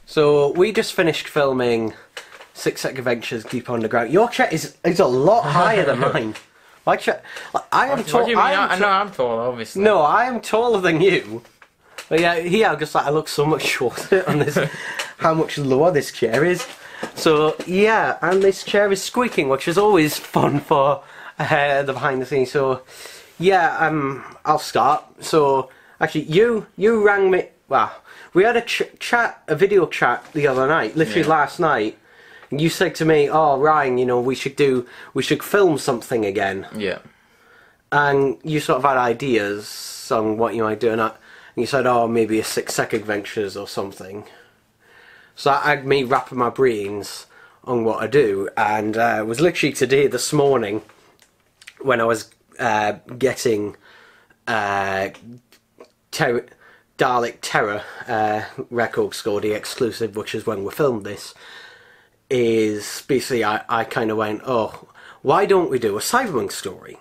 So we just finished filming Six Second Adventures Deep Underground. Your chair is a lot higher than mine. My chair, I am tall. What do you mean? I know I'm tall, obviously. No, I am taller than you. But yeah, here I'm just like I look so much shorter on this. How much lower this chair is. So yeah, and this chair is squeaking, which is always fun for the behind the scenes. So yeah, I'll start. So actually, you rang me. Well, we had a video chat the other night, literally last night. And you said to me, "Oh, Ryan, you know, we should film something again." Yeah. And you sort of had ideas on what you might do, and you said, "Oh, maybe a 6 Second Adventures or something." So I had me wrapping my brains on what I do, and it was literally today, this morning, when I was getting Dalek Terror record score, the exclusive, which is when we filmed this, is basically I kind of went, oh, why don't we do a Cyberpunk story?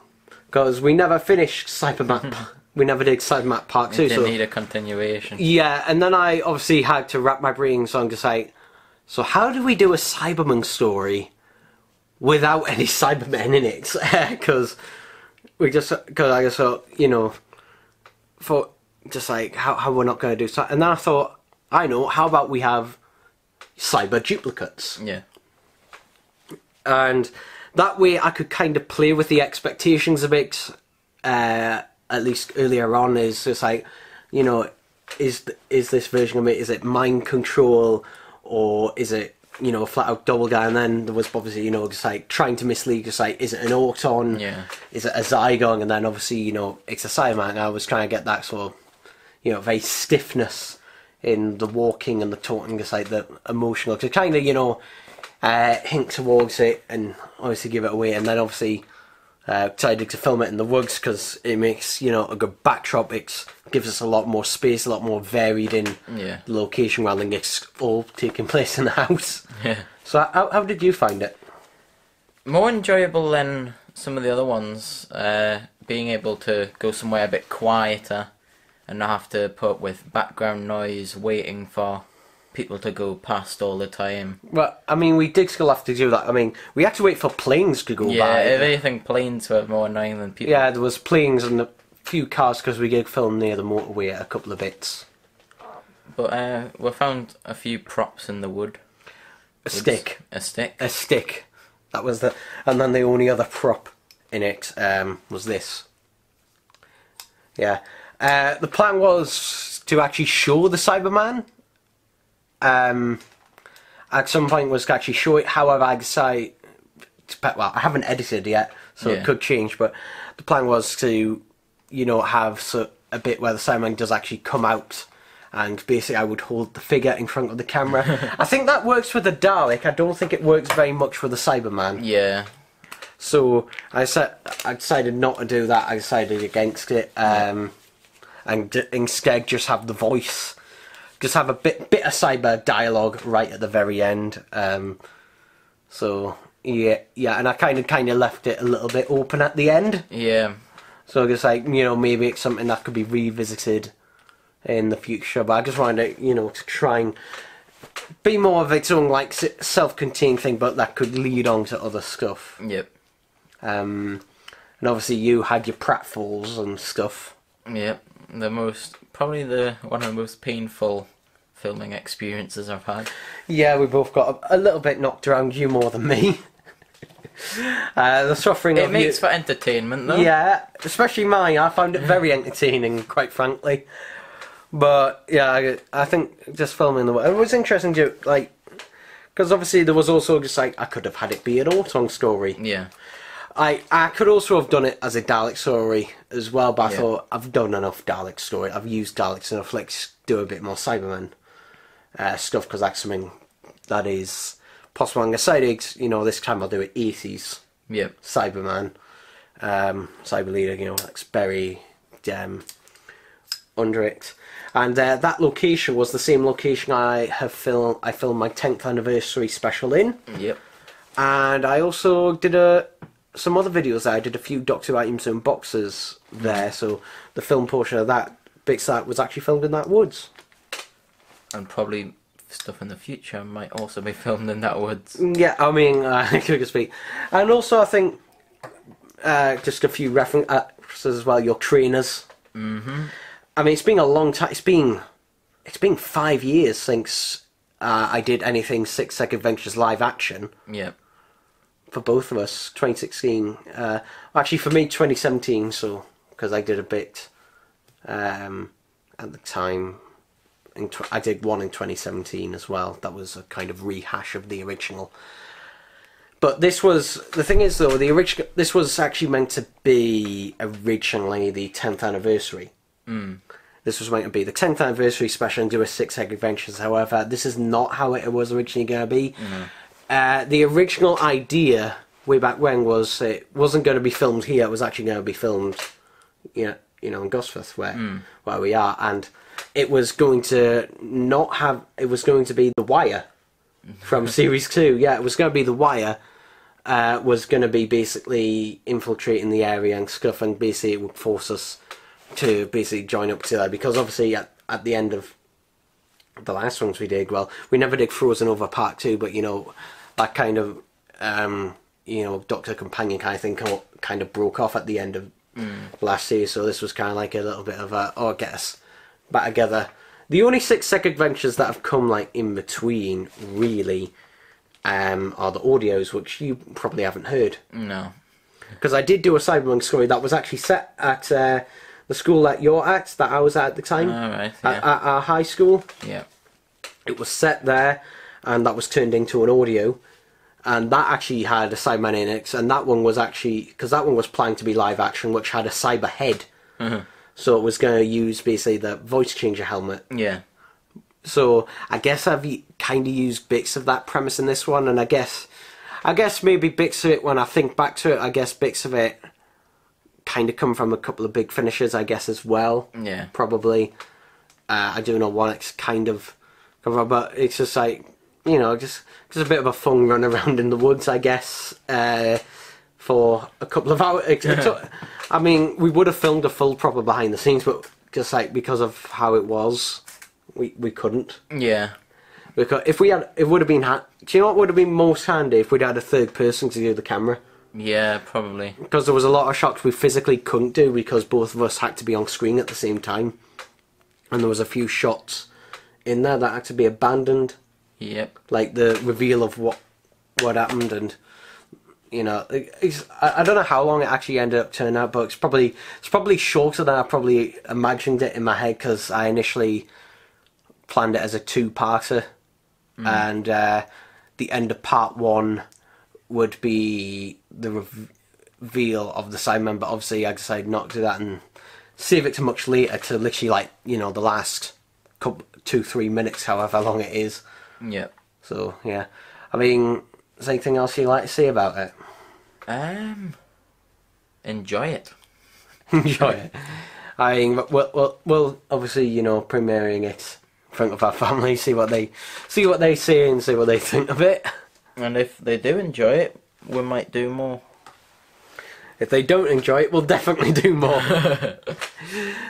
Because we never finished Cyberpunk. We never did Cyberpunk Part 2. It didn't need a continuation. Yeah, and then I obviously had to wrap my brains on to say, so how do we do a Cyberpunk story without any Cybermen in it? Because I just thought, you know, for just like how we're not going to do so. And then I thought, I know, how about we have cyber duplicates? Yeah. And that way I could kind of play with the expectations a bit, at least earlier on, is just like, you know, is this version of it, is it mind control, or is it, you know, flat out double guy? And then there was obviously, you know, just like trying to mislead, just like, is it an Auton? Yeah. Is it a Zygon? And then obviously, you know, it's a Cyberman. And I was trying to get that sort of, you know, very stiffness in the walking and the talking, just like the emotional, to kind of, you know, hint towards it and obviously give it away. And then obviously decided to film it in the woods because it makes, you know, a good backdrop. It gives us a lot more space, a lot more varied in the location, rather than it's all taking place in the house. Yeah. So how did you find it? More enjoyable than some of the other ones. Being able to go somewhere a bit quieter and not have to put up with background noise, waiting for people to go past all the time. Well, I mean, we did still have to do that. I mean, we had to wait for planes to go by. Yeah, if anything, planes were more annoying than people. Yeah, there was planes and a few cars because we did film near the motorway at a couple of bits. But we found a few props in the wood. A stick. A stick. A stick. That was the... And then the only other prop in it was this. Yeah. The plan was to actually show the Cyberman. At some point was to actually show it. However, I decided... Well, I haven't edited yet, so it could change. But the plan was to, you know, have a bit where the Cyberman does actually come out. And basically I would hold the figure in front of the camera. I think that works for the Dalek. I don't think it works very much for the Cyberman. Yeah. So I decided not to do that. I decided against it. And instead just have the voice. Just have a bit of cyber dialogue right at the very end. So yeah, and I kind of left it a little bit open at the end. Yeah. So just like, you know, maybe it's something that could be revisited in the future. But I just wanted to, you know, to try and be more of its own like self-contained thing, but that could lead on to other stuff. Yep. And obviously you had your pratfalls and stuff. Yep. Probably one of the most painful filming experiences I've had. Yeah, we both got a little bit knocked around, you more than me. The suffering It of makes you... for entertainment, though. Yeah, especially mine. I found it very entertaining, quite frankly. But yeah, I think just filming it was interesting to, like, because obviously there was also just like, I could have had it be an Auton story. Yeah. I could also have done it as a Dalek story as well, but I thought I've done enough Dalek story. I've used Daleks enough. Let's do a bit more Cyberman stuff, because that's something that is possible. And I decided, you know, this time I'll do it 80s. Yep. Cyberman, Cyber Leader, you know, like Sperry, under it. And that location was the same location I filmed my 10th anniversary special in. Yep. And I also did some other videos there. I did a few Doctor Items and boxes there, so the film portion of that bits that was actually filmed in that woods. And probably stuff in the future might also be filmed in that woods. Yeah, I mean, I could speak. And also, I think, just a few references as well, your trainers. Mm-hmm. I mean, it's been a long time. It's been 5 years since I did anything Six Second Ventures live action. Yeah. For both of us, 2016. Actually, for me, 2017. So because I did a bit at the time. I did one in 2017 as well. That was a kind of rehash of the original. But this was the thing is though, the original. This was actually meant to be originally the 10th anniversary. Mm. This was meant to be the 10th anniversary special and do a Six Second Adventures. However, this is not how it was originally going to be. Mm. The original idea way back when was it wasn't going to be filmed here. It was actually going to be filmed, you know, in Gosforth where we are, and it was going to not have. It was going to be The Wire from Series 2. Yeah, it was going to be The Wire. Was going to be basically infiltrating the area and stuff, and basically it would force us to basically join up to that, because obviously at the end of the last ones we did, well, we never did Frozen Over Part 2, but you know, that kind of you know, Doctor Companion kind of thing kind of broke off at the end of last year, so this was kind of like a little bit of a get us back together. The only Six Second Adventures that have come like in between really are the audios, which you probably haven't heard. No. Because I did do a Cyberpunk story that was actually set at the school that you're at, that I was at the time. All right, yeah. At our high school. Yeah. It was set there, and that was turned into an audio. And that actually had a Cyberman in it, and that one was actually, because that one was planned to be live action, which had a cyber head. Mm-hmm. So it was going to use basically the voice changer helmet. Yeah. So I guess I've kind of used bits of that premise in this one, and I guess maybe bits of it, when I think back to it, I guess bits of it kind of come from a couple of Big Finishers, I guess, as well. Yeah. Probably. I do know what it's kind of come from, but it's just like, you know, just a bit of a fun run around in the woods, I guess, for a couple of hours. I mean, we would have filmed a full proper behind the scenes, but just like because of how it was, we couldn't. Yeah. Because if we had, it would have been. Do you know what would have been most handy if we'd had a third person to do the camera? Yeah, probably. Because there was a lot of shots we physically couldn't do because both of us had to be on screen at the same time, and there was a few shots in there that had to be abandoned. Yep. Like the reveal of what happened, and you know, I don't know how long it actually ended up turning out, but it's probably shorter than I probably imagined it in my head, because I initially planned it as a 2-parter, and the end of part 1 would be the reveal of the Cyberman, but obviously I decided not to do that and save it to much later, to literally, like, you know, the last 2-3 minutes, however long it is. Yep. So yeah, I mean, is there anything else you'd like to say about it? Enjoy it. Enjoy it. I mean, we'll obviously, you know, premiering it in front of our family, see what they say and see what they think of it. And if they do enjoy it, we might do more. If they don't enjoy it, we'll definitely do more.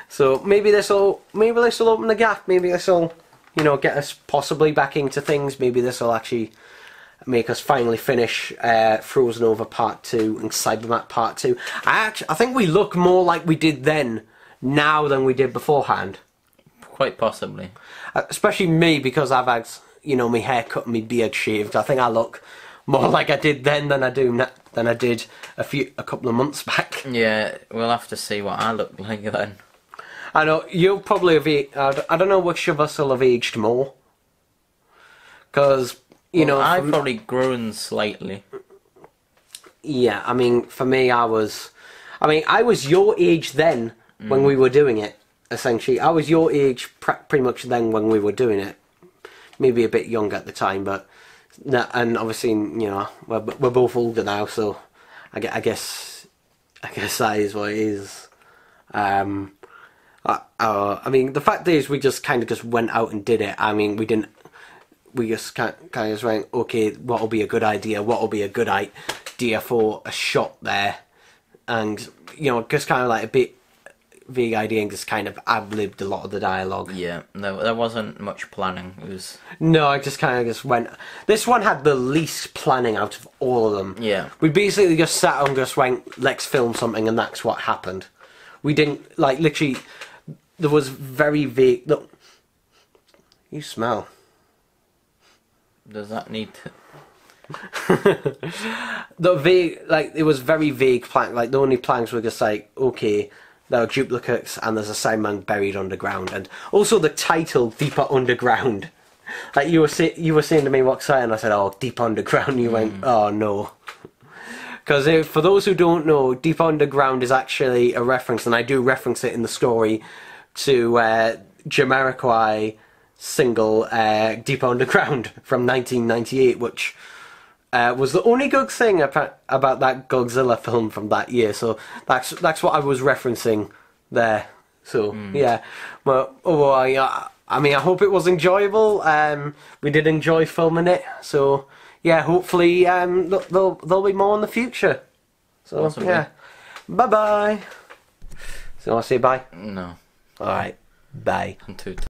So maybe this will open the gap. Maybe this will, you know, get us possibly back into things. Maybe this will actually make us finally finish Frozen Over Part 2 and Cybermat Part 2. I think we look more like we did then now than we did beforehand. Quite possibly. Especially me, because I've had, you know, my hair cut and my beard shaved. I think I look more like I did then than I did a couple of months back. Yeah, we'll have to see what I look like then. I know you'll probably have. I don't know which of us will have aged more, because you know I've probably grown slightly. Yeah, I mean, for me, I was your age then when we were doing it. Essentially, I was your age pretty much then when we were doing it. Maybe a bit younger at the time, but and obviously, you know, we're both older now, so I guess that is what it is. I mean, the fact is, we just kind of just went out and did it. I mean, we just kind of just went, okay, what will be a good idea? What will be a good idea for a shot there? And, you know, just kind of like a bit vague idea and just kind of ad-libbed a lot of the dialogue. Yeah, there wasn't much planning. It was... No, I just kind of just went... This one had the least planning out of all of them. Yeah. We basically just sat and just went, let's film something, and that's what happened. We didn't, like, literally... There was very vague... Look, you smell. Does that need to... The vague, like, it was very vague plan. Like, the only plans were just like, okay, there are duplicates and there's a Cyberman buried underground, and also the title Deeper Underground. Like, you were saying to me what side, and I said, oh, Deep Underground. You went, oh no. Because for those who don't know, Deep Underground is actually a reference, and I do reference it in the story, to Jamiroquai single Deep Underground from 1998, which was the only good thing about that Godzilla film from that year. So that's what I was referencing there. So yeah, but overall, I mean, I hope it was enjoyable. We did enjoy filming it. So yeah, hopefully there'll be more in the future. So Possibly. yeah, bye bye. So I say bye. No. All right, bye. I'm too